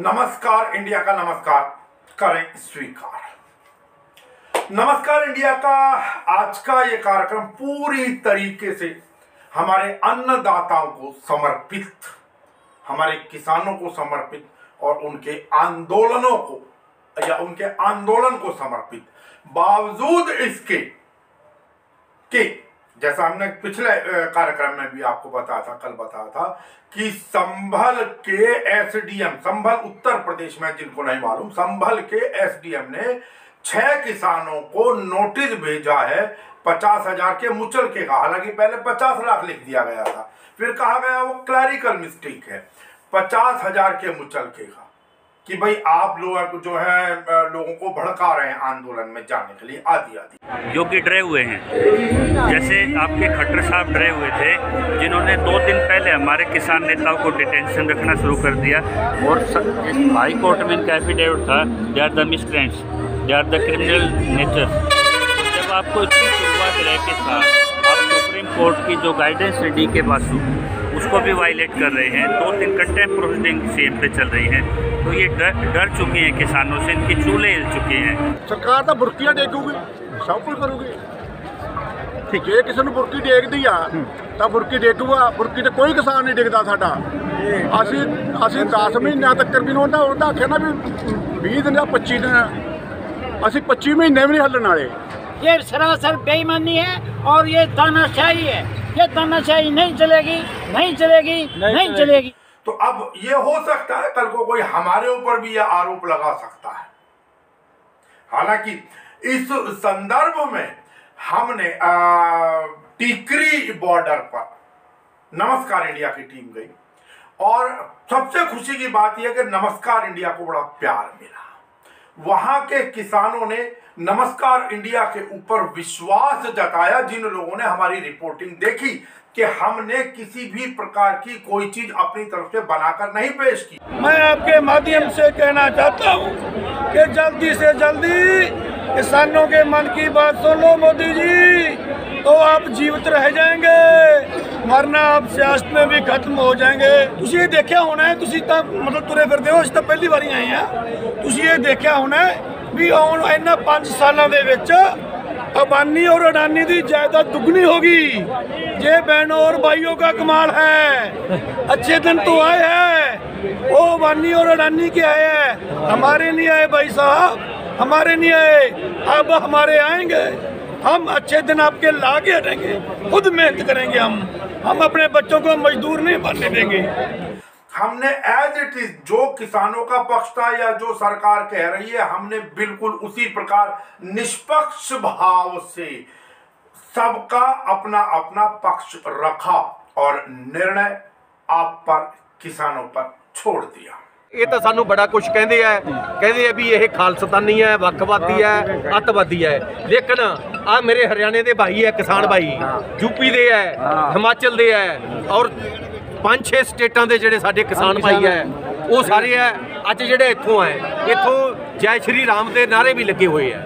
नमस्कार इंडिया का नमस्कार करें स्वीकार। नमस्कार इंडिया का आज का ये कार्यक्रम पूरी तरीके से हमारे अन्नदाताओं को समर्पित, हमारे किसानों को समर्पित और उनके आंदोलनों को या उनके आंदोलन को समर्पित। बावजूद इसके कि जैसा हमने पिछले कार्यक्रम में भी आपको बताया था, कल बताया था कि संभल के एसडीएम, संभल उत्तर प्रदेश में, जिनको नहीं मालूम, संभल के एसडीएम ने 6 किसानों को नोटिस भेजा है 50,000 के मुचलके का। हालांकि पहले 50 लाख लिख दिया गया था, फिर कहा गया वो क्लैरिकल मिस्टेक है, 50,000 के मुचलके का, कि भाई आप लोग जो है लोगों को भड़का रहे हैं आंदोलन में जाने के लिए आदि आदि, जो कि डरे हुए हैं। जैसे आपके खट्टर साहब डरे हुए थे, जिन्होंने 2 दिन पहले हमारे किसान नेताओं को डिटेंशन रखना शुरू कर दिया और हाई कोर्ट में इनका एफिडेविट था, they are the miscreants, they are the criminal nature. जब आपको इतनी शुरुआत रह के साथ आप सुप्रीम कोर्ट की जो गाइडेंस है डी के बासु, उसको भी वायलेट कर रहे हैं, 2-3 कंटेम्प्ट प्रोसीडिंग सीएम पे चल रही हैं, तो ये डर चुके हैं किसानों से, इनकी चूल्हे हिल चुके हैं। सरकार तो बुरकियां डेगूगी, सब कुछ करूगी। ठीक है, किसी ने बुरकी डेग दी आ तो बुरकी डेगूगा, बुरकी तो कोई किसान नहीं डेगदा साडा। असी 10 महीनों तक भी उन्होंने आख्या ना भी 20 दिन या 25 दिन, असी 25 महीने भी नहीं हलन वाले। ये सरासर बेईमानी है और ये तानाशाही है। ये तानाशाही नहीं चलेगी, नहीं चलेगी, नहीं चलेगी। तो अब ये हो सकता है कल को कोई हमारे ऊपर भी यह आरोप लगा सकता है। हालांकि इस संदर्भ में हमने टिकरी बॉर्डर पर नमस्कार इंडिया की टीम गई और सबसे खुशी की बात यह कि नमस्कार इंडिया को बड़ा प्यार मिला। वहां के किसानों ने नमस्कार इंडिया के ऊपर विश्वास जताया, जिन लोगों ने हमारी रिपोर्टिंग देखी कि हमने किसी भी प्रकार की कोई चीज अपनी तरफ से बनाकर नहीं पेश की। मैं आपके माध्यम से कहना चाहता हूँ कि जल्दी से जल्दी किसानों के मन की बात सुन लो मोदी जी, तो आप जीवित रह जाएंगे, वरना आप सियासत में भी खत्म हो जाएंगे। तुसी ये देखा होना है, तुसी तो मतलब तुरे फिरदे हो, असीं तो पहली बारी आए हैं। तुसी ये देखा होना है भी आउण इन्हां 5 सालों दे विच अंबानी और अडानी की जायदाद दुगनी होगी। ये बहनों और भाइयों का कमाल है। अच्छे दिन तो आए हैं, वो अंबानी और अडानी के आए हैं, हमारे नहीं आए भाई साहब, हमारे नहीं आए। अब हमारे आएंगे, हम अच्छे दिन आपके लाके हटेंगे, खुद मेहनत करेंगे। हम अपने बच्चों को मजदूर नहीं बनने देंगे। हमने एज इट इज जो किसानों का पक्ष था या जो सरकार कह रही है, हमने बिल्कुल उसी प्रकार निष्पक्ष भाव से सबका अपना अपना पक्ष रखा और निर्णय आप पर, किसानों पर छोड़ दिया। ਇਹ ਤਾਂ ਸਾਨੂੰ ਬੜਾ ਕੁਝ ਕਹਿੰਦੇ ਆ ਵੀ ਇਹ ਖਾਲਸਤਾਨੀ ਹੈ, ਵੱਖਵਾਦੀ ਹੈ, ਅੱਤਵਾਦੀ ਹੈ। ਲੇਕਿਨ ਆ ਮੇਰੇ ਹਰਿਆਣੇ ਦੇ ਭਾਈ ਹੈ, ਕਿਸਾਨ ਭਾਈ, यूपी ਦੇ ਹੈ, ਹਿਮਾਚਲ ਦੇ ਹੈ ਔਰ 5-6 ਸਟੇਟਾਂ ਦੇ ਜਿਹੜੇ ਸਾਡੇ ਕਿਸਾਨ ਭਾਈ ਹੈ, ਉਹ ਸਾਰੇ ਹੈ ਅੱਜ ਜਿਹੜੇ ਇੱਥੋਂ ਆਏ, ਇੱਥੋਂ ਜੈ ਸ਼੍ਰੀ ਰਾਮ ਦੇ ਨਾਰੇ ਵੀ ਲੱਗੇ ਹੋਏ ਆ।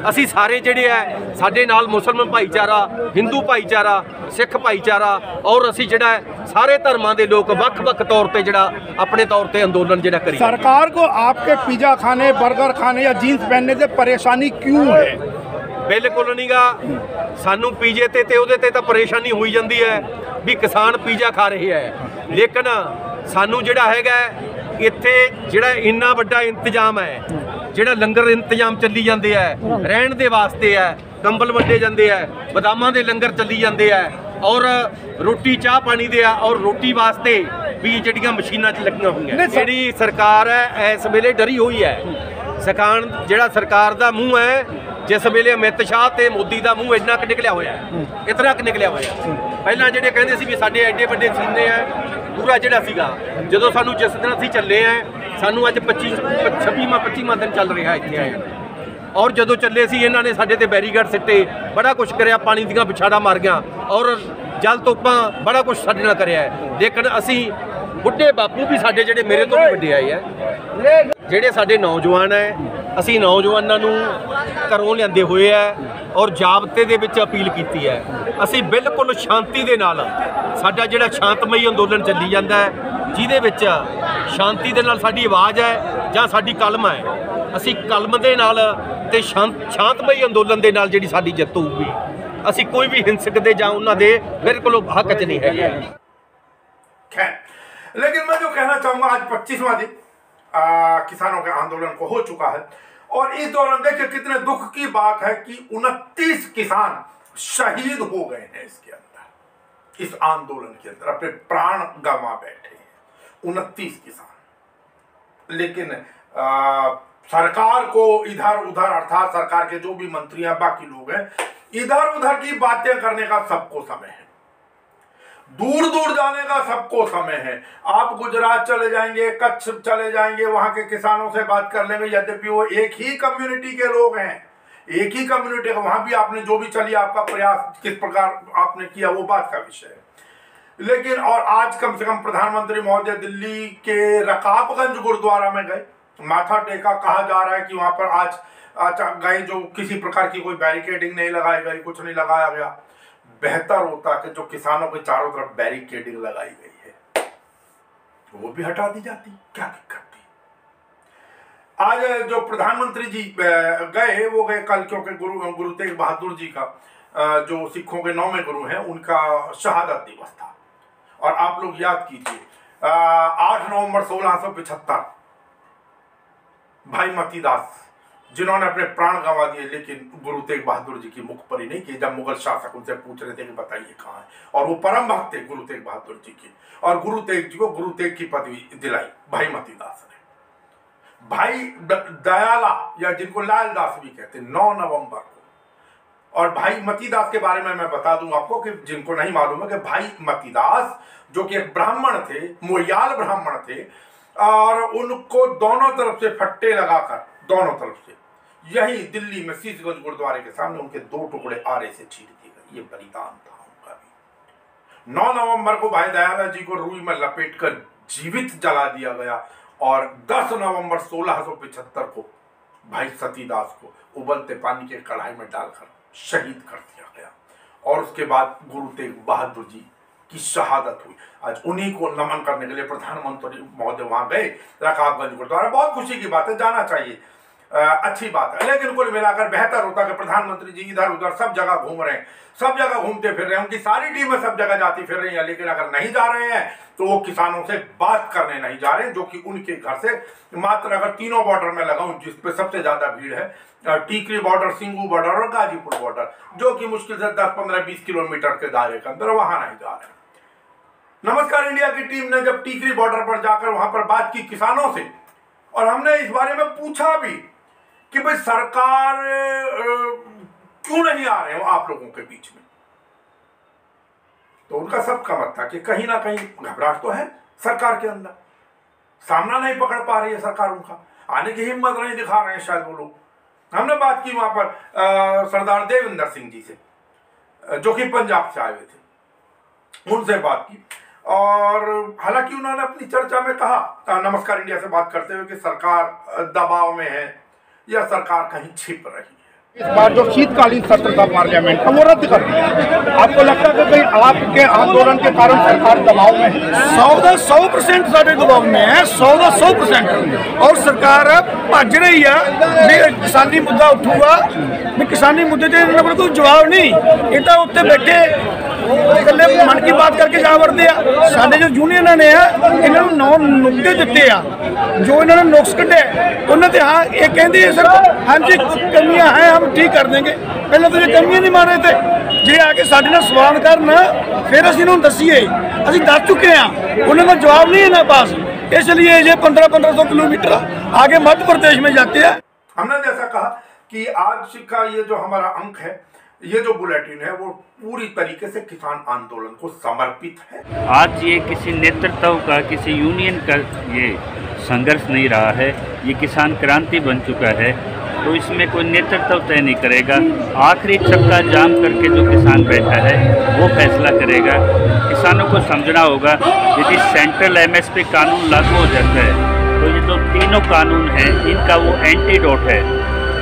ਅਸੀਂ ਸਾਰੇ ਜਿਹੜੇ ਹੈ ਸਾਡੇ ਨਾਲ ਮੁਸਲਮਾਨ ਭਾਈਚਾਰਾ, ਹਿੰਦੂ ਭਾਈਚਾਰਾ, सिख भाईचारा और असी जड़ा सारे धर्मां दे लोग वख-वख तौर पे जड़ा अपने तौर पे अंदोलन जड़ा करी। सरकार को आपके पिज़्ज़ा खाने, बर्गर खाने या जीन्स पहनने से परेशानी क्यों है? बिल्कुल नहीं गा, सानू पीजे ते उहदे ते तां परेशानी होई जांदी है भी किसान पिज़्ज़ा खा रहे हैं, लेकिन सानू जड़ा हैगा इत्थे जड़ा इन्ना वड्डा इंतजाम है, ਜਿਹੜਾ ਲੰਗਰ ਇੰਤਜ਼ਾਮ ਚੱਲੀ ਜਾਂਦੇ ਆ, ਰਹਿਣ ਦੇ ਵਾਸਤੇ ਹੈ, ਕੰਬਲ ਵੰਡੇ ਜਾਂਦੇ ਆ, ਬਦਾਮਾਂ ਦੇ ਲੰਗਰ ਚੱਲੀ ਜਾਂਦੇ ਆ ਔਰ ਰੋਟੀ ਚਾਹ ਪਾਣੀ ਦੇ ਆ ਔਰ ਰੋਟੀ ਵਾਸਤੇ ਵੀ ਜਿਹੜੀਆਂ ਮਸ਼ੀਨਾਂ 'ਚ ਲੱਗੀਆਂ ਹੋਈਆਂ। ਜਿਹੜੀ ਸਰਕਾਰ ਹੈ ਇਸ ਵੇਲੇ ਡਰੀ ਹੋਈ ਹੈ। ਸਕਾਨ ਜਿਹੜਾ ਸਰਕਾਰ ਦਾ ਮੂੰਹ ਹੈ, ਜਿਸ ਵੇਲੇ ਅਮਿਤ ਸ਼ਾਹ ਤੇ ਮੋਦੀ ਦਾ ਮੂੰਹ ਇੰਨਾ ਕੁ ਨਿਕਲਿਆ ਹੋਇਆ, ਇਤਨਾ ਕੁ ਨਿਕਲਿਆ ਹੋਇਆ। ਪਹਿਲਾਂ ਜਿਹੜੇ ਕਹਿੰਦੇ ਸੀ ਵੀ ਸਾਡੇ ਐਡੇ ਵੱਡੇ ਸੀਨੇ ਆ, ਪੂਰਾ ਜਿਹੜਾ ਸੀਗਾ, ਜਦੋਂ ਸਾਨੂੰ ਜਿਸ ਦਿਨ ਅਸੀਂ ਚੱਲੇ ਆ, ਸਾਨੂੰ ਅੱਜ 26ਵਾਂ दिन चल रहा है इत्थे आए और जो चले सी इन्हों ने साडे ते बैरीगेड सिट्टे, बड़ा कुछ कराया, पानी दियां पिछाड़ा मारियां और जल तोपां बड़ा कुछ साडे नाल कराया है। लेकिन असी बुढ़े बापू भी साडे जेडे मेरे तो भी वड्डे आए है, जेडे साडे नौजवान है, असी नौजवानों नूं घरों लिआंदे होए है और जाबते दे विच अपील कीती है ਅਸੀਂ ਬਿਲਕੁਲ ਸ਼ਾਂਤੀ ਦੇ ਨਾਲ ਸਾਡਾ ਜਿਹੜਾ ਸ਼ਾਂਤਮਈ ਅੰਦੋਲਨ ਚੱਲੀ ਜਾਂਦਾ ਹੈ, ਜਿਹਦੇ ਵਿੱਚ ਸ਼ਾਂਤੀ ਦੇ ਨਾਲ ਸਾਡੀ ਆਵਾਜ਼ ਹੈ ਜਾਂ ਸਾਡੀ ਕਲਮ ਹੈ, ਅਸੀਂ ਕਲਮ ਦੇ ਨਾਲ ਤੇ ਸ਼ਾਂਤਮਈ ਅੰਦੋਲਨ ਦੇ ਨਾਲ ਜਿਹੜੀ ਸਾਡੀ ਜਿੱਤ ਹੋਊਗੀ। ਅਸੀਂ ਕੋਈ ਵੀ ਹਿੰਸਕ ਦੇ ਜਾਂ ਉਹਨਾਂ ਦੇ ਬਿਲकुल हक च नहीं है। खैर, लेकिन मैं जो कहना चाहूंगा, आज 25वां दिन किसानों के आंदोलन को हो चुका है और इस दौरान देखिए कितने दुख की बात है कि 29 किसान शहीद हो गए हैं इसके अंदर, इस आंदोलन के अंदर अपने प्राण गंवा बैठे हैं 29 किसान। लेकिन सरकार को इधर उधर, अर्थात सरकार के जो भी मंत्री हैं, बाकी लोग हैं, इधर उधर की बातें करने का सबको समय है, दूर दूर जाने का सबको समय है। आप गुजरात चले जाएंगे, कच्छ चले जाएंगे, वहां के किसानों से बात कर लेंगे, यद्यपि वो एक ही कम्युनिटी के लोग हैं, एक ही कम्युनिटी का, वहां भी आपने जो भी चलिए आपका प्रयास किस प्रकार आपने किया वो बात का विषय है। लेकिन और आज कम से कम प्रधानमंत्री महोदय दिल्ली के रकाबगंज गुरुद्वारा में गए, माथा टेका। कहा जा रहा है कि वहां पर आज गए, जो किसी प्रकार की कोई बैरिकेडिंग नहीं लगाई गई, कुछ नहीं लगाया गया। बेहतर होता कि जो किसानों के चारों तरफ बैरिकेडिंग लगाई गई है वो भी हटा दी जाती, क्या दिक्कत थी। आज जो प्रधानमंत्री जी गए वो गए कल, क्योंकि गुरु तेग बहादुर जी का जो सिखों के 9वें गुरु हैं उनका शहादत दिवस था। और आप लोग याद कीजिए 8 नवंबर 1675 भाई मतीदास जिन्होंने अपने प्राण गंवा दिए, लेकिन गुरु तेग बहादुर जी की मुखबरी नहीं की जब मुगल शासक उनसे पूछ रहे थे कि बताइए कहाँ है। और वो परम भक्त थे गुरु तेग बहादुर जी की, और गुरु तेग जी को गुरु तेग की पदवी दिलाई भाई मतीदास ने। भाई दयाला या जिनको लाल दास भी कहते 9 नवंबर को। और भाई मतीदास के बारे में मैं बता दूं आपको कि जिनको नहीं मालूम है कि भाई मतीदास जो कि एक ब्राह्मण थे, मोयाल ब्राह्मण थे, और उनको दोनों तरफ से फट्टे लगाकर, दोनों तरफ से, यही दिल्ली में शीशगंज गुरुद्वारे के सामने उनके 2 टुकड़े आरे से चीर दिए गए। ये बलिदान था उनका भी। 9 नवंबर को भाई दयाला जी को रुई में लपेटकर जीवित जला दिया गया, और 10 नवंबर 1675 को भाई सतीदास को उबलते पानी के कढ़ाई में डालकर शहीद कर दिया गया। और उसके बाद गुरु तेग बहादुर जी की शहादत हुई। आज उन्हीं को नमन करने के लिए प्रधानमंत्री महोदय वहां गए रकाबगंज गुरुद्वारा। बहुत खुशी की बात है, जाना चाहिए, अच्छी बात है। लेकिन कुल मिलाकर बेहतर होता कि प्रधानमंत्री जी इधर उधर सब जगह घूम रहे हैं, सब जगह घूमते फिर रहे हैं, उनकी सारी टीमें सब जगह जाती फिर रही हैं। लेकिन अगर नहीं जा रहे हैं तो वो किसानों से बात करने नहीं जा रहे, जो कि उनके घर से मात्र, अगर तीनों बॉर्डर में लगाऊं जिसपे सबसे ज्यादा भीड़ है, टीकरी बॉर्डर, सिंगू बॉर्डर और गाजीपुर बॉर्डर, जो कि मुश्किल से 10, 15, 20 किलोमीटर के दायरे के अंदर, वहां नहीं जा रहे। नमस्कार इंडिया की टीम ने जब टीकरी बॉर्डर पर जाकर वहां पर बात की किसानों से, और हमने इस बारे में पूछा भी कि भाई सरकार क्यों नहीं आ रहे हो आप लोगों के बीच में, तो उनका सबका मत था कि कहीं ना कहीं घबराहट तो है सरकार के अंदर, सामना नहीं पकड़ पा रही है सरकार, उनका आने की हिम्मत नहीं दिखा रहे हैं शायद वो लोग। हमने बात की वहां पर सरदार देविंदर सिंह जी से, जो कि पंजाब से आए हुए थे, उनसे बात की। और हालांकि उन्होंने अपनी चर्चा में कहा, नमस्कार इंडिया से बात करते हुए, कि सरकार दबाव में है या सरकार कहीं छिप रही है। इस बार जो शीतकालीन सत्र था पार्लियामेंट का वो रद्द कर दिया। आपको लगता है कि कहीं आपके आंदोलन के कारण सरकार दबाव में है? 100% साढ़े दबाव में है, 100%। और सरकार भज रही है, किसानी मुद्दा उठूगा, किसानी मुद्दे से इन्होंने कोई जवाब नहीं, ये तो उत्ते बैठे कल्ले मन की बात करके जा वरते आ। साडे जो यूनियन ने इन्होंने 9 नुकते दिते आ, जो इन्होंने नुक्स कढ़े उन्होंने, हाँ ये कहते हैं सर हाँ जी कमियां हैं हम ठीक कर देंगे। पहले तो ये कमियां नहीं मार रहे थे, जे आके साडे नाल सवाल करना फिर असीं उन्होंने दसीए, असीं दस चुके हैं, उन्होंने जवाब नहीं है ना पास। इसलिए ये 1500 किलोमीटर आगे मध्य प्रदेश में जाते हैं। हमने जैसा कहा कि आज का ये जो हमारा अंक है, ये जो बुलेटिन है, वो पूरी तरीके से किसान आंदोलन को समर्पित है। आज ये किसी नेतृत्व का, किसी यूनियन का ये संघर्ष नहीं रहा है, ये किसान क्रांति बन चुका है। तो इसमें कोई नेतृत्व तय नहीं करेगा, आखिरी चक्का जाम करके जो किसान बैठा है वो फैसला करेगा। किसानों को समझना होगा, यदि सेंट्रल MSP कानून लागू हो जाता है तो ये जो तीनों कानून हैं इनका वो एंटीडोट है।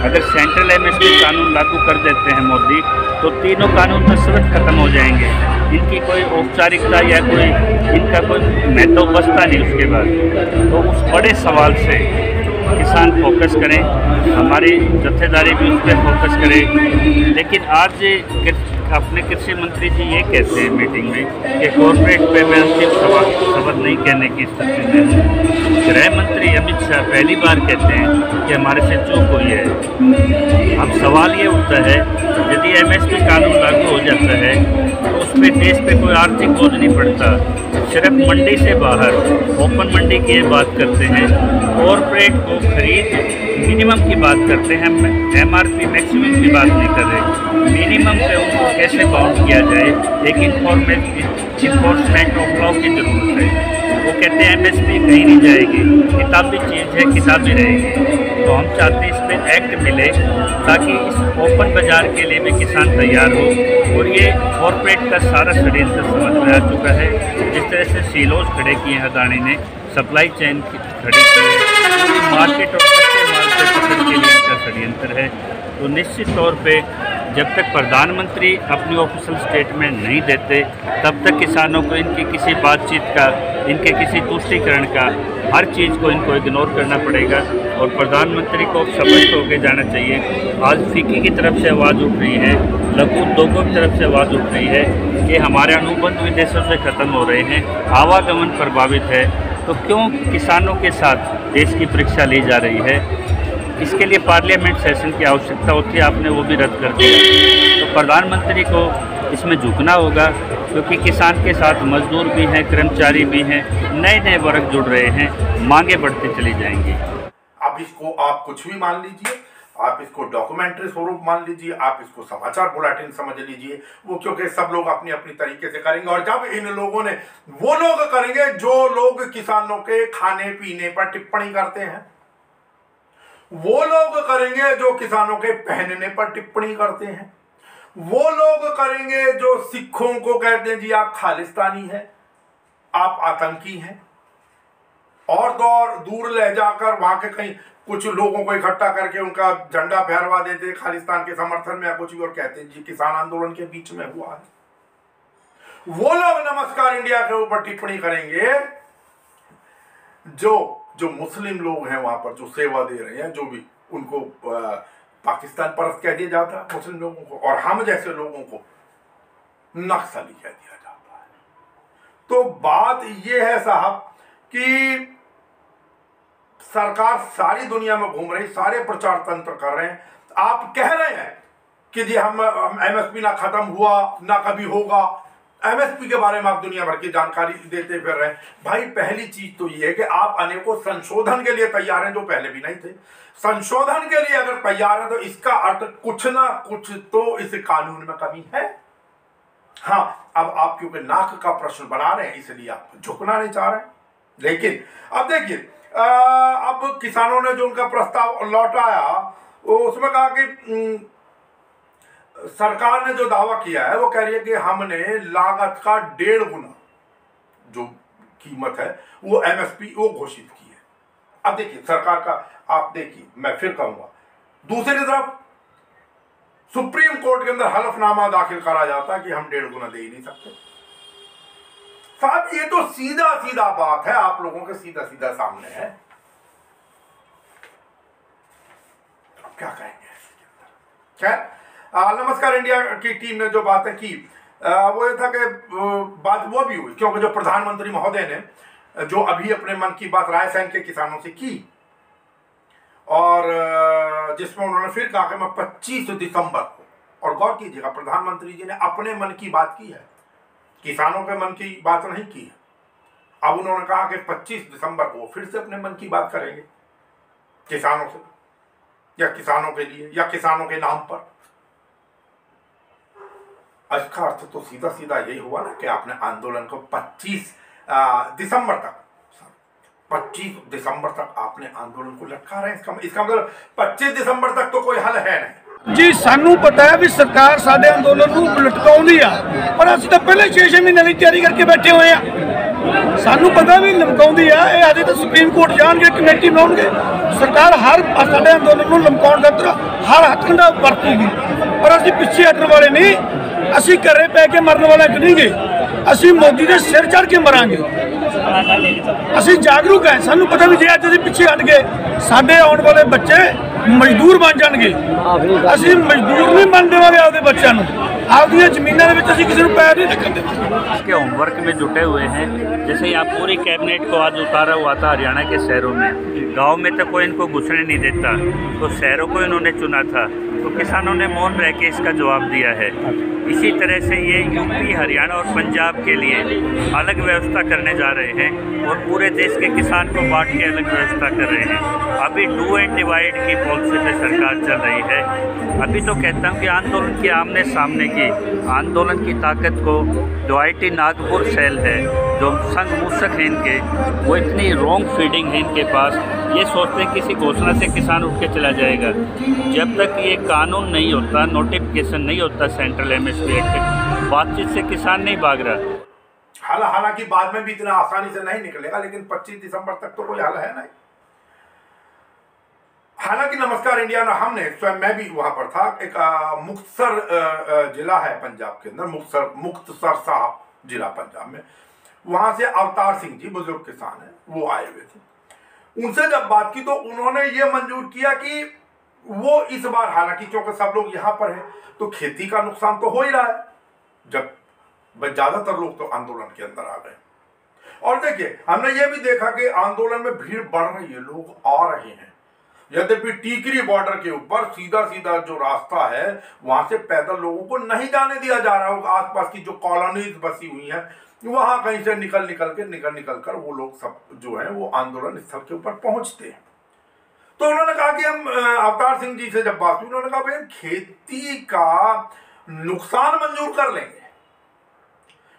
अगर सेंट्रल MSP कानून लागू कर देते हैं मोदी तो तीनों कानून तो तुरंत खत्म हो जाएंगे। इनकी कोई औपचारिकता या कोई इनका कोई महत्व बचता नहीं उसके बाद। तो उस बड़े सवाल से किसान फोकस करें, हमारी जत्थेदारी भी उस पर फोकस करे। लेकिन आज अपने कृषि मंत्री जी ये कहते हैं मीटिंग में कि कॉर्पोरेट पे में अंतिम शब्द नहीं कहने की स्थिति में। गृह मंत्री अमित शाह पहली बार कहते हैं कि हमारे से चूक हुई है। अब सवाल ये उठता है, यदि MSP कानून लागू हो जाता है तो उस पर देश पे कोई आर्थिक बोझ नहीं पड़ता। सिर्फ मंडी से बाहर ओपन मंडी की बात करते हैं, कॉर्पोरेट को खरीद मिनिमम की बात करते हैं, MRP मैक्सिमम की बात नहीं कर रहे। मिनिमम पे उनको कैसे बाउंड किया जाए, एक इन्फोर्समेंट ऑफ लॉ की ज़रूरत है। वो कहते हैं MSP कहीं नहीं जाएगी, किताबी चीज़ है, किताबी रहेगी। तो हम चाहते हैं इस पर एक्ट मिले ताकि इस ओपन बाज़ार के लिए भी किसान तैयार हो। और ये कॉर्पोरेट का सारा षड्यंत्र समझ में आ चुका है। जिस तरह से सीलोज खड़े किए हैं अदानी ने, सप्लाई चेन खड़ी की है, मार्केट और कच्चे माल से पकड़ के लिए इनका षड्यंत्र है। तो निश्चित तौर पे जब तक प्रधानमंत्री अपनी ऑफिशियल स्टेटमेंट नहीं देते तब तक किसानों को इनकी किसी बातचीत का, इनके किसी तुष्टीकरण का, हर चीज़ को इनको इग्नोर करना पड़ेगा। और प्रधानमंत्री को स्पष्ट होकर जाना चाहिए। आज फिक्की की तरफ से आवाज़ उठ रही है, लघु उद्योगों की तरफ से आवाज़ उठ रही है कि हमारे अनुबंध विदेशों से ख़त्म हो रहे हैं, आवागमन प्रभावित है। तो क्यों किसानों के साथ देश की परीक्षा ली जा रही है? इसके लिए पार्लियामेंट सेशन की आवश्यकता होती है, आपने वो भी रद्द कर दिया। तो प्रधानमंत्री को इसमें झुकना होगा, क्योंकि किसान के साथ मजदूर भी हैं, कर्मचारी भी हैं, नए नए वर्ग जुड़ रहे हैं, मांगे बढ़ती चली जाएंगी। अब इसको आप कुछ भी मान लीजिए, आप इसको डॉक्यूमेंट्री स्वरूप मान लीजिए, आप इसको समाचार बुलेटिन समझ लीजिए, वो क्योंकि सब लोग अपनी अपनी तरीके से करेंगे। और जब इन लोगों ने, वो लोग करेंगे जो लोग किसानों के खाने पीने पर टिप्पणी करते हैं, वो लोग करेंगे जो किसानों के पहनने पर टिप्पणी करते हैं, वो लोग करेंगे जो सिखों को कहते हैं जी आप खालिस्तानी हैं, आप आतंकी हैं, और तो और दूर ले जाकर वहां के कहीं कुछ लोगों को इकट्ठा करके उनका झंडा फहरवा देते खालिस्तान के समर्थन में या कुछ भी, और कहते हैं जी किसान आंदोलन के बीच में हुआ है। वो लोग नमस्कार इंडिया के ऊपर टिप्पणी करेंगे जो मुस्लिम लोग हैं वहां पर जो सेवा दे रहे हैं, जो भी उनको पाकिस्तान परस्त कह दिया जाता है मुस्लिम लोगों को, और हम जैसे लोगों को नक्सली कह दिया जाता है। तो बात यह है साहब कि सरकार सारी दुनिया में घूम रही, सारे प्रचार तंत्र कर रहे हैं। आप कह रहे हैं कि जी हम MSP ना खत्म हुआ ना कभी होगा, MSP के बारे में आप दुनिया भर की जानकारी देते फिर रहे हैं। भाई पहली चीज तो ये है कि आप अनेकों संशोधन के लिए तैयार हैं जो पहले भी नहीं थे। संशोधन के लिए अगर तैयार है तो इसका अर्थ कुछ ना कुछ तो इस कानून में कमी है। हाँ, अब आप क्योंकि नाक का प्रश्न बना रहे हैं इसलिए आप झुकना नहीं चाह रहे हैं। लेकिन अब देखिए, अब किसानों ने जो उनका प्रस्ताव लौटाया उसमें कहा कि सरकार ने जो दावा किया है वो कह रही है कि हमने लागत का 1.5 गुना जो कीमत है वो MSP वो घोषित की है। अब देखिए सरकार का, आप देखिए मैं फिर कहूंगा, दूसरी तरफ सुप्रीम कोर्ट के अंदर हलफनामा दाखिल करा जाता कि हम 1.5 गुना दे ही नहीं सकते। साहब ये तो सीधा सीधा बात है, आप लोगों के सीधा सीधा सामने है, अब क्या कहेंगे। खैर, नमस्कार इंडिया की टीम ने जो बातें की वो ये था कि बात वो भी हुई क्योंकि जो प्रधानमंत्री महोदय ने जो अभी अपने मन की बात रायसेन के किसानों से की, और जिसमें उन्होंने फिर कहा कि मैं 25 दिसंबर को, और गौर कीजिएगा प्रधानमंत्री जी ने अपने मन की बात की है, किसानों के मन की बात नहीं की है। अब उन्होंने कहा कि 25 दिसंबर को फिर से अपने मन की बात करेंगे किसानों से, या किसानों के लिए, या किसानों के नाम पर। इसका अर्थ तो सीधा सीधा यही हुआ ना कि आपने आंदोलन को 25 दिसंबर तक आपने आंदोलन को लटका रहे हैं। इसका मतलब 25 दिसंबर तक तो कोई हल है नहीं। जी सानू पता है भी सरकार साडे अंदोलन को लटकाउंदी आ, पर असं तो पहले 6 महीने की तैयारी करके बैठे हुए हैं। ਸਾਨੂੰ ਪਤਾ ਵੀ ਲਮਕਾਉਂਦੀ ਆ ਇਹ ਅਜੇ ਤਾਂ ਸੁਪਰੀਮ ਕੋਰਟ ਜਾਣਗੇ, ਕਮੇਟੀ ਬਣਾਉਣਗੇ। ਸਰਕਾਰ ਹਰ ਸਾਡੇ ਅੰਦੋਲਨ ਨੂੰ ਲਮਕਾਉਣ ਖਾਤਰ ਹਰ ਹੱਥਕੰਡਾ ਵਰਤੂਗੀ, ਪਰ ਅਸੀਂ ਪਿੱਛੇ ਹਟਣ ਵਾਲੇ ਨਹੀਂ। ਅਸੀਂ ਘਰੇ ਪੈ ਕੇ ਮਰਨ ਵਾਲੇ ਨਹੀਂ ਗੇ, ਅਸੀਂ ਮੋਦੀ ਦੇ ਸਿਰ ਚੜ੍ਹ ਕੇ ਮਰਾਂਗੇ। ਅਸੀਂ ਜਾਗਰੂਕ ਹੈ, ਸਾਨੂੰ ਪਤਾ ਵੀ ਜੇ ਅੱਜ ਅਸੀਂ ਪਿੱਛੇ ਹਟ ਗਏ ਸਾਡੇ ਆਉਣ ਵਾਲੇ ਬੱਚੇ ਮਜ਼ਦੂਰ ਬਣ ਜਾਣਗੇ। ਅਸੀਂ ਮਜ਼ਦੂਰ ਨਹੀਂ ਬਣ ਦੇਵਾਂਗੇ ਆਪਦੇ ਬੱਚਿਆਂ ਨੂੰ, आपकी जमीनों में किसी को पैर नहीं रखने देते। इसके होमवर्क में जुटे हुए हैं। जैसे यहाँ पूरी कैबिनेट को आज उतारा हुआ था हरियाणा के शहरों में, गांव में तो कोई इनको घुसने नहीं देता, तो शहरों को इन्होंने चुना था, तो किसानों ने मौन रह के इसका जवाब दिया है। इसी तरह से ये यूपी, हरियाणा और पंजाब के लिए अलग व्यवस्था करने जा रहे हैं और पूरे देश के किसान को बांट के अलग व्यवस्था कर रहे हैं। अभी डू एंड डिवाइड की पॉलिसी पे सरकार चल रही है। अभी तो कहता हूँ कि आंदोलन के आमने सामने की आंदोलन की ताकत को जो IIT नागपुर सेल है, जो संघ मूसक है इनके, वो इतनी रॉन्ग फीडिंग है इनके पास। ये सोचते हैं किसी घोषणा से किसान उठ के चला जाएगा। जब तक ये कानून नहीं होता, नोटिफिकेशन नहीं होता सेंट्रल MSP एक्ट, बातचीत से किसान नहीं भाग रहा। हालांकि बाद में भी इतना आसानी से नहीं निकलेगा, लेकिन 25 दिसंबर तक तो कोई हल है नहीं। हालांकि नमस्कार इंडिया में हमने स्वयं, मैं भी वहां पर था, एक मुक्तसर जिला है पंजाब के अंदर, मुक्तसर साहब जिला पंजाब में, वहां से अवतार सिंह जी बुजुर्ग किसान है, वो आए हुए थे। उनसे जब बात की तो उन्होंने ये मंजूर किया कि वो इस बार, हालांकि क्योंकि सब लोग यहाँ पर हैं तो खेती का नुकसान तो हो ही रहा है, जब ज्यादातर लोग तो आंदोलन के अंदर आ गए। और देखिए हमने ये भी देखा कि आंदोलन में भीड़ बढ़ रही है, लोग आ रहे हैं। यद्यपि टीकरी बॉर्डर के ऊपर सीधा सीधा जो रास्ता है वहां से पैदल लोगों को नहीं जाने दिया जा रहा होगा। आसपास की जो कॉलोनीज बसी हुई हैं वहां कहीं से निकल कर वो लोग सब जो है वो आंदोलन स्थल के ऊपर पहुंचते हैं। तो उन्होंने कहा कि हम अवतार सिंह जी से जब बात हुई, उन्होंने कहा भाई खेती का नुकसान मंजूर कर लेंगे,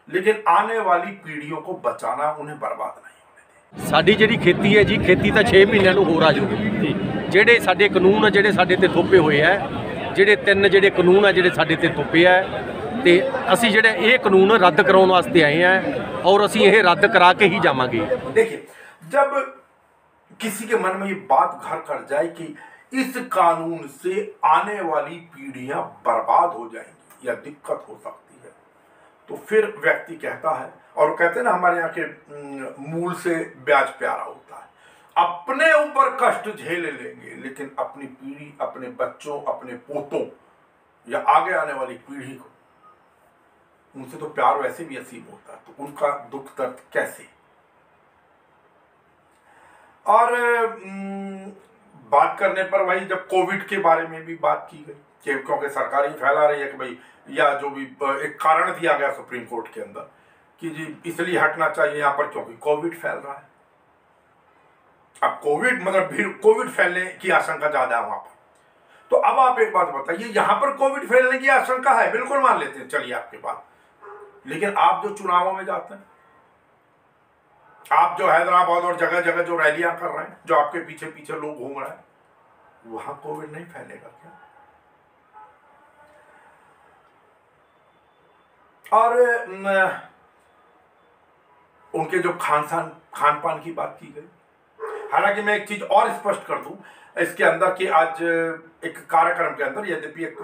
लेकिन आने वाली पीढ़ियों को बचाना, उन्हें बर्बाद नहीं होने दें। ਸਾਡੀ ਜਿਹੜੀ ਖੇਤੀ ਹੈ ਜੀ, ਖੇਤੀ ਤਾਂ 6 ਮਹੀਨਿਆਂ ਨੂੰ ਹੋਰ ਆ ਜਾਊਗੀ। ਜਿਹੜੇ ਸਾਡੇ ਕਾਨੂੰਨ ਆ, ਜਿਹੜੇ ਸਾਡੇ ਤੇ ਥੋਪੇ ਹੋਏ ਆ, ਜਿਹੜੇ 3 ਜਿਹੜੇ ਕਾਨੂੰਨ ਆ ਜਿਹੜੇ ਸਾਡੇ ਤੇ ਥੋਪੇ ਆ, ਤੇ ਅਸੀਂ ਜਿਹੜੇ ਇਹ ਕਾਨੂੰਨ ਰੱਦ ਕਰਾਉਣ ਵਾਸਤੇ ਆਏ ਆ और ਅਸੀਂ ਇਹ ਰੱਦ करा के ही जावांगे। देखिए, जब किसी के मन में ये बात घर कर जाए कि इस कानून से आने वाली पीढ़ियां बर्बाद हो जाएंगी या दिक्कत हो सकती है, तो फिर व्यक्ति कहता है, और कहते हैं ना हमारे यहाँ के मूल से ब्याज प्यारा होता है, अपने ऊपर कष्ट झेल लेंगे लेकिन अपनी पीढ़ी, अपने बच्चों, अपने पोतों या आगे आने वाली पीढ़ी को, उनसे तो प्यार वैसे भी असीम होता है, तो उनका दुख दर्द कैसे। और बात करने पर भाई जब कोविड के बारे में भी बात की गई कि क्योंकि सरकार ही फैला रही है कि भाई, या जो भी एक कारण दिया गया सुप्रीम कोर्ट के अंदर कि जी इसलिए हटना चाहिए यहाँ पर क्योंकि कोविड फैल रहा है। अब कोविड मतलब भीड़, कोविड फैलने की आशंका ज्यादा है वहां पर। तो अब आप एक बात बताइए, यहां पर कोविड फैलने की आशंका है, बिल्कुल मान लेते हैं, चलिए आपके बात, लेकिन आप जो चुनावों में जाते हैं, आप जो हैदराबाद और जगह जगह जो रैलियां कर रहे हैं, जो आपके पीछे पीछे लोग घूम रहे हैं, वहां कोविड नहीं फैलेगा क्या? और उनके जो खान पान की बात की गई, हालांकि मैं एक चीज और स्पष्ट कर दूं इसके अंदर कि आज एक कार्यक्रम के अंदर, यद्यपि एक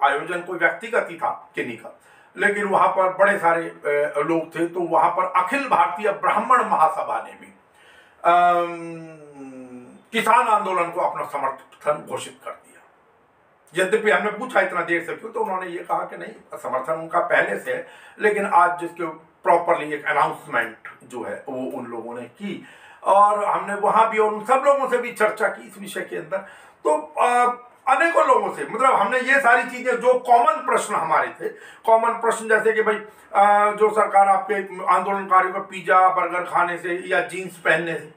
आयोजन कोई व्यक्तिगत ही था किन्हीं का, लेकिन वहां पर बड़े सारे लोग थे, तो वहां पर अखिल भारतीय ब्राह्मण महासभा ने भी किसान आंदोलन को अपना समर्थन घोषित कर दिया। यद्यपि हमने पूछा इतना देर से क्यों, तो उन्होंने ये कहा कि नहीं, समर्थन उनका पहले से है, लेकिन आज जिसके प्रॉपरली एक अनाउंसमेंट जो है वो उन लोगों ने की, और हमने वहां भी और उन सब लोगों से भी चर्चा की इस विषय के अंदर। तो अनेकों लोगों से, मतलब हमने ये सारी चीजें, जो कॉमन प्रश्न हमारे थे, कॉमन प्रश्न जैसे कि भाई जो सरकार आपके आंदोलनकारियों को पिज्जा बर्गर खाने से या जीन्स पहनने से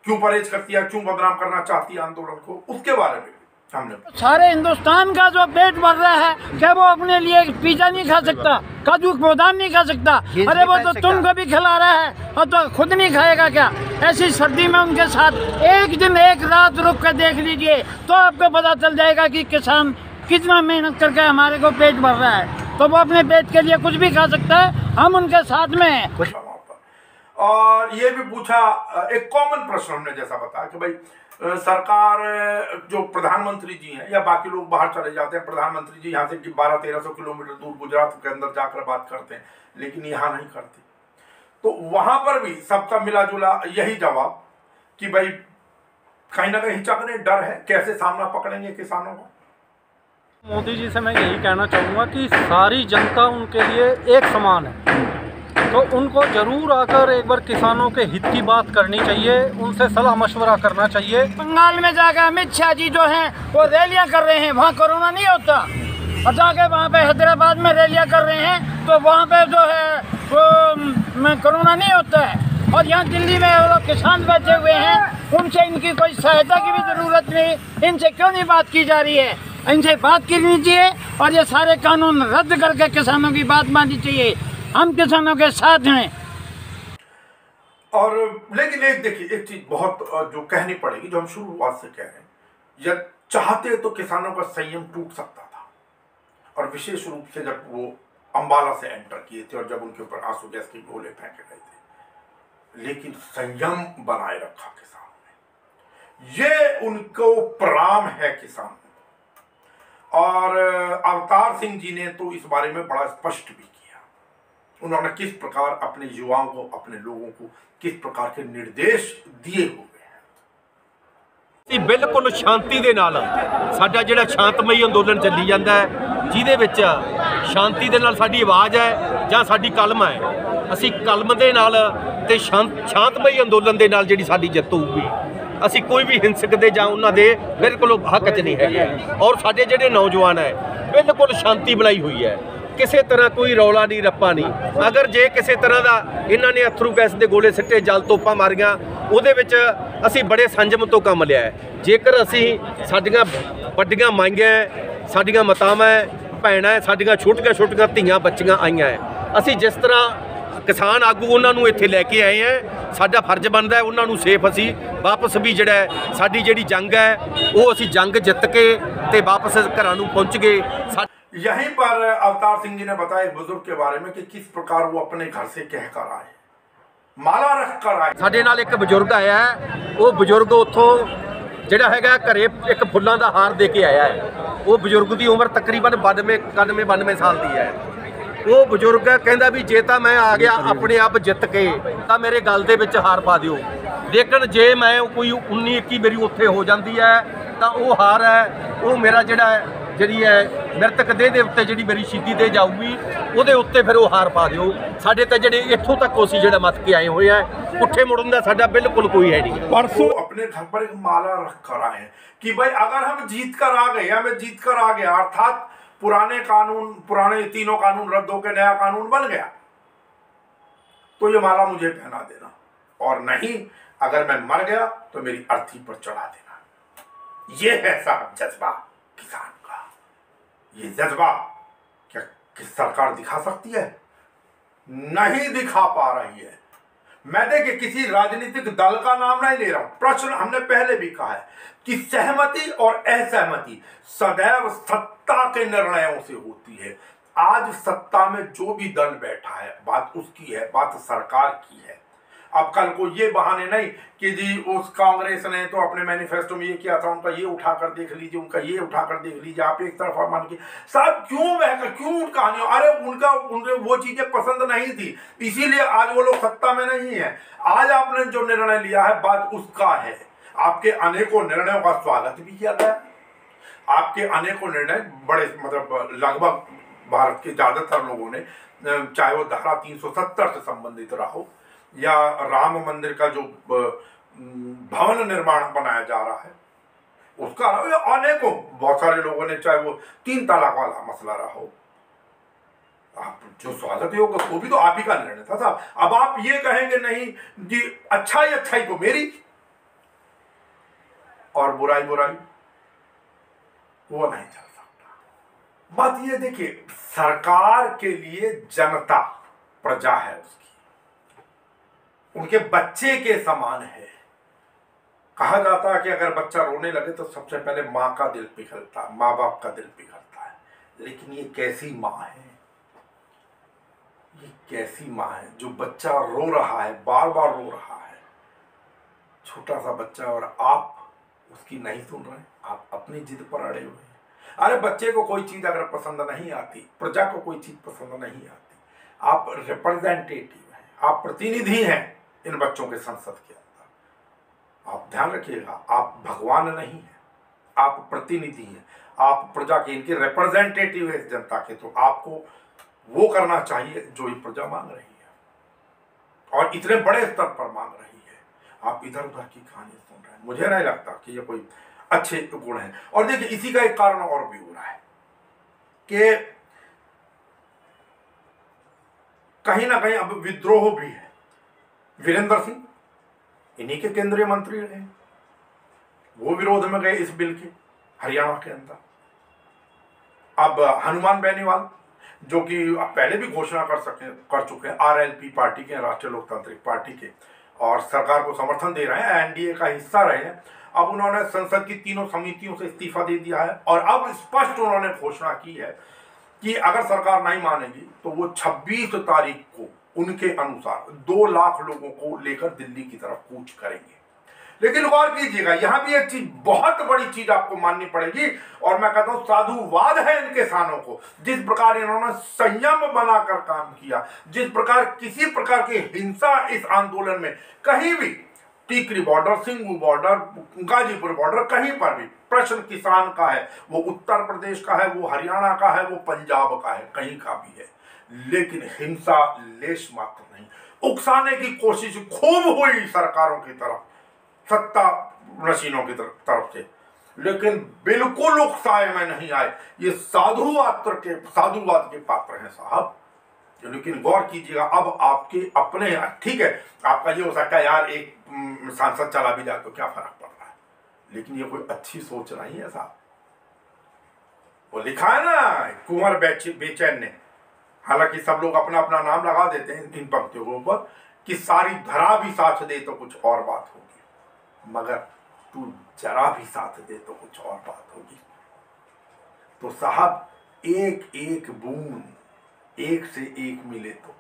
क्यों परहेज करती है, क्यों बदनाम करना चाहती है आंदोलन को, उसके बारे में हमने। सारे हिंदुस्तान का जो पेट भर रहा है, क्या वो अपने लिए पिज्जा नहीं खा सकता, काजू बादाम नहीं खा सकता? अरे वो तो तुमको भी खिला रहा है और तो खुद नहीं खाएगा क्या? ऐसी सर्दी में उनके साथ एक दिन एक रात रुक कर देख लीजिए, तो आपको पता चल जाएगा कि किसान कितना मेहनत करके हमारे को पेट भर रहा है। तो वो अपने पेट के लिए कुछ भी खा सकता है, हम उनके साथ में हैं। और ये भी पूछा, एक कॉमन प्रश्न हमने जैसा बताया कि भाई सरकार, जो प्रधानमंत्री जी हैं या बाकी लोग बाहर चले जाते हैं, प्रधानमंत्री जी यहाँ से 1200-1300 किलोमीटर दूर गुजरात के अंदर जाकर बात करते हैं, लेकिन यहाँ नहीं करते। तो वहां पर भी सबका मिला जुला यही जवाब कि भाई कहीं ना कहीं हिचकने, डर है, कैसे सामना पकड़ेंगे किसानों को। मोदी जी से मैं यही कहना चाहूँगा कि सारी जनता उनके लिए एक समान है, तो उनको जरूर आकर एक बार किसानों के हित की बात करनी चाहिए, उनसे सलाह मशवरा करना चाहिए। बंगाल में जाकर अमित शाह जी जो हैं वो रैलियां कर रहे हैं, वहाँ कोरोना नहीं होता, और जाके वहाँ पे हैदराबाद में रैलियां कर रहे हैं तो वहाँ पे जो है वो कोरोना नहीं होता है। और यहाँ दिल्ली में वो लोग किसान बैठे हुए हैं, उनसे इनकी कोई सहायता की भी ज़रूरत नहीं, इनसे क्यों नहीं बात की जा रही है? इनसे बात करनी चाहिए और ये सारे कानून रद्द करके किसानों की बात माननी चाहिए। हम किसानों के साथ हैं। और लेकिन एक देखिए, एक चीज बहुत जो कहनी पड़ेगी, जो हम शुरुआत से कह रहे हैं, यदि चाहते तो किसानों का संयम टूट सकता था, और विशेष रूप से जब वो अंबाला से एंटर किए थे और जब उनके ऊपर आंसू गैस के गोले फेंके गए थे, लेकिन संयम बनाए रखा किसानों ने। ये उनको प्रणाम है किसान। और अवतार सिंह जी ने तो इस बारे में बड़ा स्पष्ट भी किया, उन्होंने किस प्रकार अपने युवाओं को, अपने लोगों को किस प्रकार के निर्देश दिए हुए हैं। बिल्कुल शांति ਦੇ ਨਾਲ ਸਾਡਾ ਜਿਹੜਾ ਸ਼ਾਂਤਮਈ ਅੰਦੋਲਨ ਚੱਲੀ ਜਾਂਦਾ ਹੈ, ਜਿਹਦੇ ਵਿੱਚ ਸ਼ਾਂਤੀ ਦੇ ਨਾਲ ਸਾਡੀ ਆਵਾਜ਼ ਹੈ ਜਾਂ ਸਾਡੀ ਕਲਮ ਹੈ, ਅਸੀਂ ਕਲਮ ਦੇ ਨਾਲ ਤੇ ਸ਼ਾਂਤਮਈ ਅੰਦੋਲਨ ਦੇ ਨਾਲ ਜਿਹੜੀ ਸਾਡੀ ਜਿੱਤ ਹੋਊਗੀ। ਅਸੀਂ ਕੋਈ ਵੀ ਹਿੰਸਕ ਦੇ ਜਾਂ ਉਹਨਾਂ ਦੇ ਬਿਲਕੁਲ ਹੱਕ 'ਚ ਨਹੀਂ ਹੈਗੇ। ਔਰ ਸਾਡੇ ਜਿਹੜੇ ਨੌਜਵਾਨ ਹੈ ਬਿਲਕੁਲ ਸ਼ਾਂਤੀ ਬਣਾਈ ਹੋਈ ਹੈ, ਕਿਸੇ ਤਰ੍ਹਾਂ ਕੋਈ ਰੌਲਾ ਨਹੀਂ, ਰੱਪਾ ਨਹੀਂ। ਅਗਰ ਜੇ ਕਿਸੇ ਤਰ੍ਹਾਂ ਦਾ ਇਹਨਾਂ ਨੇ ਅਥਰੂ ਗੈਸ ਦੇ ਗੋਲੇ ਸਿੱਟੇ, ਜਲ ਤੋਪਾਂ ਮਾਰੀਆਂ, ਉਹਦੇ ਵਿੱਚ ਅਸੀਂ ਬੜੇ ਸੰਜਮ ਤੋਂ ਕੰਮ ਲਿਆ ਹੈ। ਜੇਕਰ ਅਸੀਂ ਸਾਡੀਆਂ ਵੱਡੀਆਂ ਮਾਈਆਂ, ਸਾਡੀਆਂ ਮਾਤਾਵਾਂ ਭੈਣਾਂ, ਸਾਡੀਆਂ ਛੋਟੀਆਂ ਛੋਟੀਆਂ ਧੀਆਂ ਬੱਚੀਆਂ ਆਈਆਂ ਹੈ, ਅਸੀਂ ਜਿਸ ਤਰ੍ਹਾਂ ਕਿਸਾਨ ਆਗੂ ਉਹਨਾਂ ਨੂੰ ਇੱਥੇ ਲੈ ਕੇ ਆਏ ਹੈ, ਸਾਡਾ ਫਰਜ਼ ਬਣਦਾ ਉਹਨਾਂ ਨੂੰ ਸੇਫ ਅਸੀਂ ਵਾਪਸ ਵੀ ਜਿਹੜਾ ਸਾਡੀ ਜਿਹੜੀ ਜੰਗ ਹੈ ਉਹ ਅਸੀਂ ਜੰਗ ਜਿੱਤ ਕੇ ਤੇ ਵਾਪਸ ਘਰਾਂ ਨੂੰ ਪਹੁੰਚ ਗਏ। यहीं पर अवतार सिंह जी ने बताया एक बुजुर्ग के बारे में कि किस प्रकार वो अपने घर से कहकर आए, माला रख कर आए। ਸਾਡੇ ਨਾਲ ਇੱਕ ਬਜ਼ੁਰਗ ਆਇਆ ਹੈ, ਉਹ ਬਜ਼ੁਰਗ ਉੱਥੋਂ ਜਿਹੜਾ ਹੈਗਾ ਘਰੇ ਇੱਕ ਫੁੱਲਾਂ ਦਾ ਹਾਰ ਦੇ ਕੇ ਆਇਆ ਹੈ। ਉਹ ਬਜ਼ੁਰਗ ਦੀ ਉਮਰ ਤਕਰੀਬਨ 92 ਸਾਲ ਦੀ ਹੈ। ਉਹ ਬਜ਼ੁਰਗ ਕਹਿੰਦਾ ਵੀ ਜੇ ਤਾਂ ਮੈਂ ਆ ਗਿਆ ਆਪਣੇ ਆਪ ਜਿੱਤ ਕੇ ਤਾਂ ਮੇਰੇ ਗਲ ਦੇ ਵਿੱਚ ਹਾਰ ਪਾ ਦਿਓ, ਲੇਕਿਨ ਜੇ ਮੈਂ ਕੋਈ 19-21 ਮੇਰੀ ਉੱਥੇ ਹੋ ਜਾਂਦੀ ਹੈ ਤਾਂ ਉਹ ਹਾਰ ਹੈ ਉਹ ਮੇਰਾ ਜਿਹੜਾ ਜਿਹੜੀ ਹੈ ਮ੍ਰਿਤਕ ਦੇਹ ਦੇ ਉੱਤੇ ਜਿਹੜੀ ਮੇਰੀ ਸ਼ਹੀਦੀ ਦੇ ਜਾਊਗੀ, ਉਹਦੇ ਉੱਤੇ ਫਿਰ ਉਹ ਹਾਰ ਪਾ ਦਿਓ। ਸਾਡੇ ਤਾਂ ਜਿਹੜੇ ਇੱਥੋਂ ਤੱਕ ਅਸੀਂ ਜਿਹੜਾ ਮੱਤ ਕੇ ਆਏ ਹੋਏ ਆ, ਪੁੱਠੇ ਮੁੜਨ ਦਾ ਸਾਡਾ ਬਿल्कुल कोई है नहीं। परसों अपने घर पर एक माला रख कर आए कि भाई अगर हम जीत कर आ गए या मैं जीत कर आ गया, अर्थात पुराने कानून, पुराने तीनों कानून रद्द होकर नया कानून बन गया, तो ये माला मुझे पहना देना, और नहीं अगर मैं मर गया तो मेरी अर्थी पर चढ़ा देना। ये है साहब जज्बा किसान का। ये जज्बा क्या किस सरकार दिखा सकती है? नहीं दिखा पा रही है। मैं देखिए किसी राजनीतिक दल का नाम नहीं ले रहा हूं, प्रश्न हमने पहले भी कहा है कि सहमति और असहमति सदैव सत्ता के निर्णयों से होती है। आज सत्ता में जो भी दल बैठा है बात उसकी है, बात सरकार की है। अब कल को ये बहाने नहीं कि जी उस कांग्रेस ने तो अपने मैनिफेस्टो में ये किया था, उनका ये उठाकर देख लीजिए, उनका ये उठाकर देख लीजिए, आप एक तरफा मान के साहब क्यों कहानी, अरे उनके वो चीजें पसंद नहीं थी इसीलिए आज वो लोग सत्ता में नहीं है। आज आपने जो निर्णय लिया है बात उसका है। आपके अनेकों निर्णयों का स्वागत भी किया गया, आपके अनेकों निर्णय बड़े मतलब लगभग भारत के ज्यादातर लोगों ने, चाहे वो धारा 370 से संबंधित रहा हो या राम मंदिर का जो भवन निर्माण बनाया जा रहा है उसका, अनेकों बहुत सारे लोगों ने, चाहे वो 3 तलाक वाला मसला रहा हो, आप जो स्वागत योग्य वो भी तो आप ही का निर्णय था साहब। अब आप ये कहेंगे नहीं जी अच्छाई को मेरी और बुराई वो नहीं चल सकता। बात ये देखिए, सरकार के लिए जनता प्रजा है, उसकी उनके बच्चे के समान है। कहा जाता है कि अगर बच्चा रोने लगे तो सबसे पहले माँ का दिल पिघलता है, माँ बाप का दिल पिघलता है, लेकिन ये कैसी माँ है, ये कैसी माँ है जो बच्चा रो रहा है, बार बार रो रहा है, छोटा सा बच्चा, और आप उसकी नहीं सुन रहे, आप अपनी जिद पर अड़े हुए हैं। अरे बच्चे को कोई चीज अगर पसंद नहीं आती, प्रजा को कोई चीज पसंद नहीं आती, आप रिप्रेजेंटेटिव हैं, आप प्रतिनिधि हैं इन बच्चों के संसद के अंदर। आप ध्यान रखिएगा, आप भगवान नहीं हैं, आप प्रतिनिधि हैं, आप प्रजा के, इनके रिप्रेजेंटेटिव है जनता के। तो आपको वो करना चाहिए जो ये प्रजा मांग रही है और इतने बड़े स्तर पर मांग रही है। आप इधर उधर की कहानी सुन रहे हैं, मुझे नहीं लगता कि ये कोई अच्छे गुण हैं। और देखिए इसी का एक कारण और भी हो रहा है कि कहीं ना कहीं अब विद्रोह भी है। वीरेंद्र सिंह इन्हीं के केंद्रीय मंत्री रहे, वो विरोध में गए इस बिल के हरियाणा के अंदर। अब हनुमान बेनीवाल जो कि पहले भी घोषणा कर चुके हैं, आरएलपी पार्टी के, राष्ट्रीय लोकतांत्रिक पार्टी के, और सरकार को समर्थन दे रहे हैं, एनडीए का हिस्सा रहे हैं। अब उन्होंने संसद की तीनों समितियों से इस्तीफा दे दिया है और अब स्पष्ट उन्होंने घोषणा की है कि अगर सरकार नहीं मानेगी तो वो 26 तारीख को उनके अनुसार 2 लाख लोगों को लेकर दिल्ली की तरफ कूच करेंगे। लेकिन गौर कीजिएगा, यहां भी एक चीज, बहुत बड़ी चीज आपको माननी पड़ेगी, और मैं कहता हूं साधुवाद है इन किसानों को। जिस प्रकार इन्होंने संयम बनाकर काम किया, जिस प्रकार किसी प्रकार की हिंसा इस आंदोलन में कहीं भी, Tikri border, Singhu border, Ghazipur border, कहीं पर भी प्रश्न किसान का है, वो उत्तर प्रदेश का है, वो हरियाणा का है, वो पंजाब का है, कहीं का भी है, लेकिन हिंसा लेश मात्र नहीं। उकसाने की कोशिश खूब हुई सरकारों की तरफ, सत्ता नशीनों की तरफ से, लेकिन बिल्कुल उकसाए में नहीं आए। ये साधुवाद के पात्र हैं साहब। लेकिन गौर कीजिएगा, अब आपके अपने, ठीक है आपका ये हो सकता है यार एक सांसद चला भी जाए तो क्या फर्क पड़ रहा है, लेकिन ये कोई अच्छी सोच नहीं है साहब। वो लिखा है ना कुंवर बेचैन ने, हालांकि सब लोग अपना अपना नाम लगा देते हैं इन पंक्तियों के ऊपर, कि सारी धरा भी साथ दे तो कुछ और बात होगी, मगर तू जरा भी साथ दे तो कुछ और बात होगी। तो साहब एक एक बूंद एक से एक मिले तो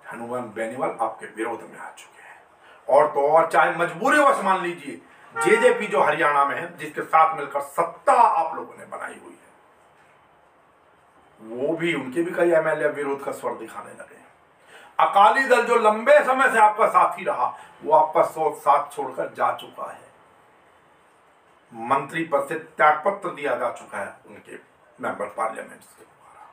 हनुमान बेनीवाल आपके विरोध में आ चुके हैं। और तो और चाहे मजबूरीवश मान लीजिए जेजेपी जो हरियाणा में है, जिसके साथ मिलकर सत्ता आप लोगों ने बनाई हुई है, वो भी, उनके भी कई एमएलए विरोध का स्वर दिखाने लगे हैं। अकाली दल जो लंबे समय से आपका साथी रहा, वो आपका साथ छोड़कर जा चुका है, मंत्री पद से त्यागपत्र दिया जा चुका है उनके मेंबर पार्लियामेंट के द्वारा,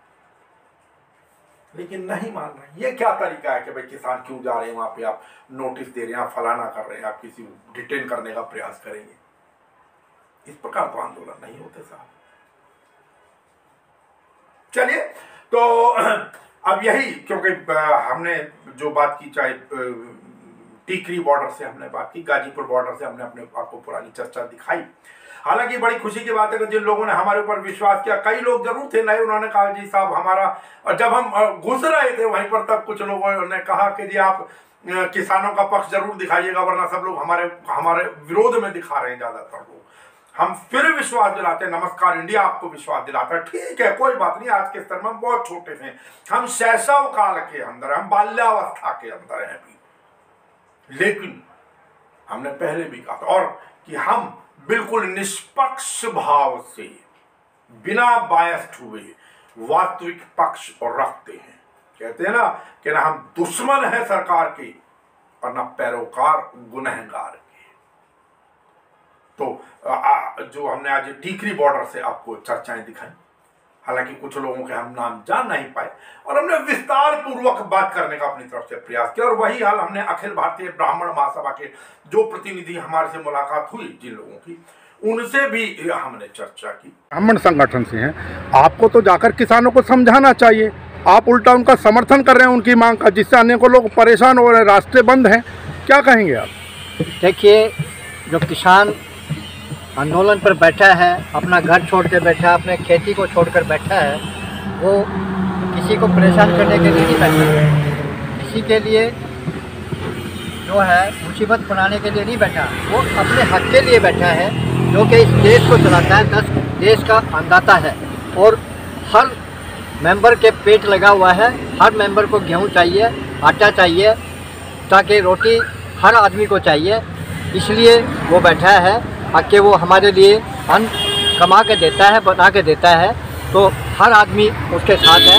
लेकिन नहीं मान रहे। ये क्या तरीका है कि भाई किसान क्यों जा रहे हैं वहां पे, आप नोटिस दे रहे हैं, आप फलाना कर रहे हैं, आप किसी को डिटेन करने का प्रयास करेंगे। इस प्रकार तो आंदोलन नहीं होते साहब। चलिए, तो अब यही, क्योंकि हमने जो बात की, चाहे टीकरी बॉर्डर से हमने बात की, गाजीपुर बॉर्डर से हमने अपने आपको पुरानी चर्चा दिखाई। हालांकि बड़ी खुशी की बात है कि जिन लोगों ने हमारे ऊपर विश्वास किया, कई लोग जरूर थे नए, उन्होंने कहा जी साहब हमारा, और जब हम घुस रहे थे वहीं पर तब कुछ लोगों ने कहा कि जी आप किसानों का पक्ष जरूर दिखाइएगा, वरना सब लोग हमारे विरोध में दिखा रहे हैं ज्यादातर लोग। हम फिर विश्वास दिलाते हैं, नमस्कार इंडिया आपको विश्वास दिलाता है, ठीक है कोई बात नहीं, आज के स्तर में हम बहुत छोटे थे, हम शैशव काल के अंदर, हम बाल्यावस्था के अंदर हैं अभी, लेकिन हमने पहले भी कहा था, और कि हम बिल्कुल निष्पक्ष भाव से, बिना बायस्ड हुए वास्तविक पक्ष और रखते हैं। कहते हैं ना कि ना हम दुश्मन हैं सरकार के और ना पैरोकार गुनहगार के। तो जो हमने आज टीकरी बॉर्डर से आपको चर्चाएं दिखाई, हालांकि कुछ लोगों के हम नाम जान नहीं पाए, और हमने विस्तार पूर्वक बात करने का अपनी तरफ से प्रयास किया, और वही हाल हमने अखिल भारतीय ब्राह्मण महासभा के जो प्रतिनिधि हमारे से मुलाकात हुई जिन लोगों की, उनसे भी हमने चर्चा की। ब्राह्मण संगठन से हैं, आपको तो जाकर किसानों को समझाना चाहिए, आप उल्टा उनका समर्थन कर रहे हैं उनकी मांग का, जिससे अनेकों लोग परेशान हो रहे हैं, रास्ते बंद हैं, क्या कहेंगे आप? देखिए, जो किसान आंदोलन पर बैठा है, अपना घर छोड़ के बैठा है, अपने खेती को छोड़कर बैठा है, वो किसी को परेशान करने के लिए नहीं बैठा है, किसी के लिए जो है मुसीबत बनाने के लिए नहीं बैठा, वो अपने हक के लिए बैठा है, जो कि इस देश को चलाता है, देश का अन्नदाता है, और हर मेंबर के पेट लगा हुआ है। हर मेंबर को गेहूँ चाहिए, आटा चाहिए, ताकि रोटी हर आदमी को चाहिए। इसलिए वो बैठा है ताकि वो हमारे लिए अन्न कमा के देता है, बना के देता है, तो हर आदमी उसके साथ है।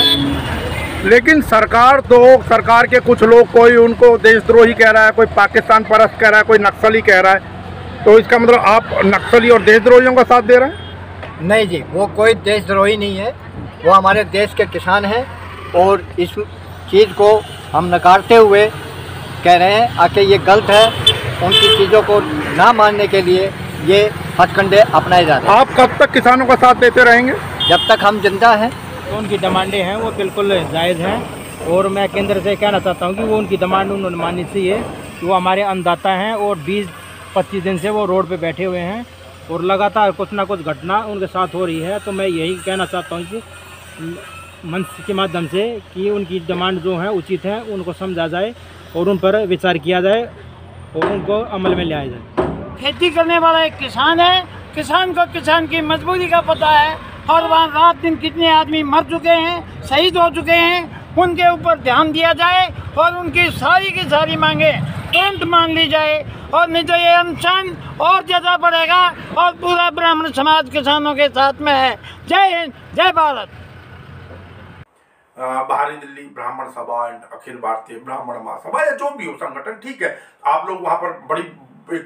लेकिन सरकार के कुछ लोग, कोई उनको देशद्रोही कह रहा है, कोई पाकिस्तान परस्त कह रहा है, कोई नक्सली कह रहा है, तो इसका मतलब आप नक्सली और देशद्रोहियों का साथ दे रहे हैं? नहीं जी, वो कोई देशद्रोही नहीं है, वो हमारे देश के किसान हैं और इस चीज़ को हम नकारते हुए कह रहे हैं कि ये गलत है। उनकी चीज़ों को ना मानने के लिए ये हथकंडे अपनाए जाते हैं। आप कब तक किसानों का साथ देते रहेंगे? जब तक हम जिंदा हैं। तो उनकी डिमांडें हैं वो बिल्कुल जायज़ हैं, और मैं केंद्र से कहना चाहता हूँ कि वो उनकी डिमांड उन्होंने माननी चाहिए कि वो हमारे अन्नदाता हैं और 20-25 दिन से वो रोड पे बैठे हुए हैं और लगातार कुछ ना कुछ घटना उनके साथ हो रही है। तो मैं यही कहना चाहता हूँ कि मंच के माध्यम से कि उनकी डिमांड जो है उचित है, उनको समझा जाए और उन पर विचार किया जाए और उनको अमल में लाया जाए। खेती करने वाला एक किसान है, किसान को किसान की मजबूरी का पता है, और वहाँ रात दिन कितने आदमी मर चुके हैं, शहीद हो चुके हैं, उनके ऊपर ध्यान दिया जाए और उनकी सारी की सारी मांगे तुरंत मान ली जाए, और नहीं तो ये अनशन और ज़्यादा बढ़ेगा और पूरा ब्राह्मण समाज किसानों के साथ में है। जय हिंद, जय भारत। बाहरी दिल्ली ब्राह्मण सभा एंड अखिल भारतीय ब्राह्मण महासभा या जो भी हो संगठन, ठीक है, आप लोग वहां पर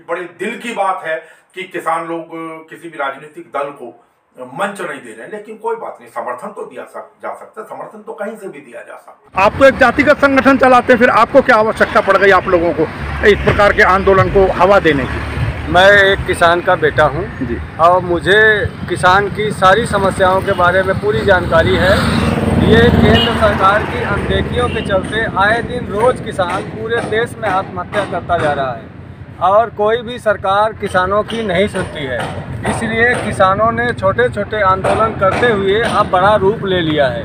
बड़े दिल की बात है कि किसान लोग किसी भी राजनीतिक दल को मंच नहीं दे रहे हैं, लेकिन कोई बात नहीं, समर्थन तो दिया जा सकता है, समर्थन तो कहीं से भी दिया जा सकता है। आप तो एक जातिगत संगठन चलाते हैं, फिर आपको क्या आवश्यकता पड़ गई आप लोगों को इस प्रकार के आंदोलन को हवा देने की? मैं एक किसान का बेटा हूं जी, और मुझे किसान की सारी समस्याओं के बारे में पूरी जानकारी है। ये केंद्र सरकार की अनदेखियों के चलते आए दिन रोज किसान पूरे देश में आत्महत्या करता जा रहा है और कोई भी सरकार किसानों की नहीं सुनती है। इसलिए किसानों ने छोटे छोटे आंदोलन करते हुए अब बड़ा रूप ले लिया है।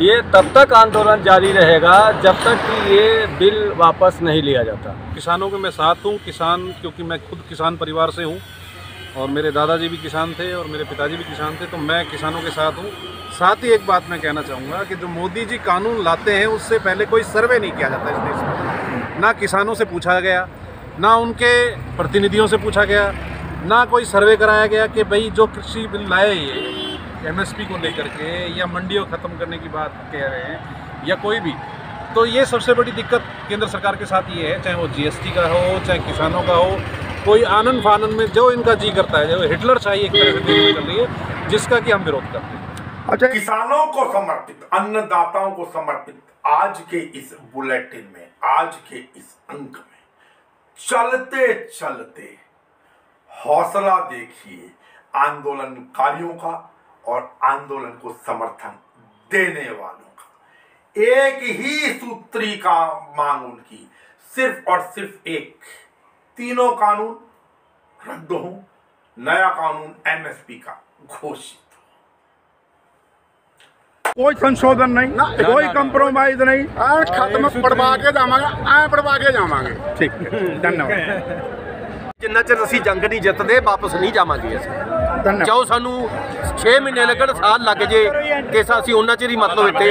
ये तब तक आंदोलन जारी रहेगा जब तक कि ये बिल वापस नहीं लिया जाता। किसानों के मैं साथ हूँ, किसान, क्योंकि मैं खुद किसान परिवार से हूँ और मेरे दादाजी भी किसान थे और मेरे पिताजी भी किसान थे, तो मैं किसानों के साथ हूँ। साथ ही एक बात मैं कहना चाहूँगा कि जो मोदी जी कानून लाते हैं उससे पहले कोई सर्वे नहीं किया जाता इस देश में। ना किसानों से पूछा गया, ना उनके प्रतिनिधियों से पूछा गया, ना कोई सर्वे कराया गया कि भाई जो कृषि बिल लाए ये एमएसपी को लेकर के या मंडियों ख़त्म करने की बात कह रहे हैं या कोई भी, तो ये सबसे बड़ी दिक्कत केंद्र सरकार के साथ ये है, चाहे वो जीएसटी का हो, चाहे किसानों का हो, कोई आनंद फानंद में जो इनका जी करता है, जो हिटलर चाहिए एक तरह से देश में चल रही है, जिसका कि हम विरोध करते हैं। अच्छा, किसानों को समर्पित, अन्नदाताओं को समर्पित आज के इस बुलेटिन में, आज के इस अंक में चलते चलते हौसला देखिए आंदोलनकारियों का और आंदोलन को समर्थन देने वालों का। एक ही सूत्री का मांग उनकी, सिर्फ और सिर्फ एक, तीनों कानून रद्द हो, नया कानून एमएसपी का घोषित। कोई संशोधन नहीं, कोई कंप्रोमाइज नहीं, खत्म पढ़वा के जावांगे, पढ़वा के जावांगे। ठीक है, धन्यवाद। जिन्ना चਿਰ ਅਸੀਂ ਜੰਗ ਨਹੀਂ ਜਿੱਤਦੇ ਵਾਪਸ ਨਹੀਂ ਜਾਵਾਂਗੇ ਅਸੀਂ। ਚਾਹੋ ਸਾਨੂੰ 6 ਮਹੀਨੇ ਲੱਗਣ, ਸਾਲ ਲੱਗ ਜੇ, ਕਿ ਅਸੀਂ ਉਹਨਾਂ ਚਿਰ ਹੀ मतलब ਇੱਥੇ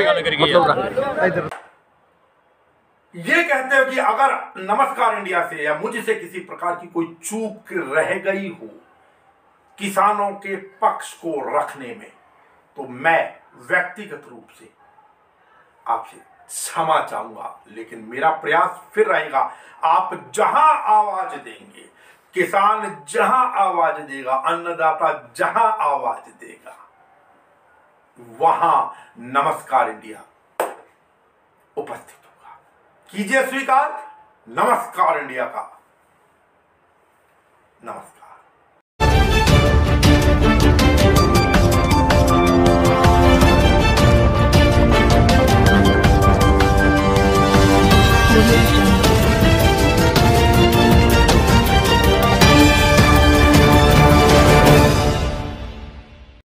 ये कहते हो कि अगर नमस्कार इंडिया से या मुझसे किसी प्रकार की कोई चूक रह गई हो किसानों के पक्ष को रखने में, तो मैं व्यक्तिगत रूप से आपसे क्षमा चाहूंगा, लेकिन मेरा प्रयास फिर रहेगा। आप जहां आवाज देंगे, किसान जहां आवाज देगा, अन्नदाता जहां आवाज देगा, वहां नमस्कार इंडिया उपस्थित होगा। कीजिए स्वीकार नमस्कार इंडिया का। नमस्कार।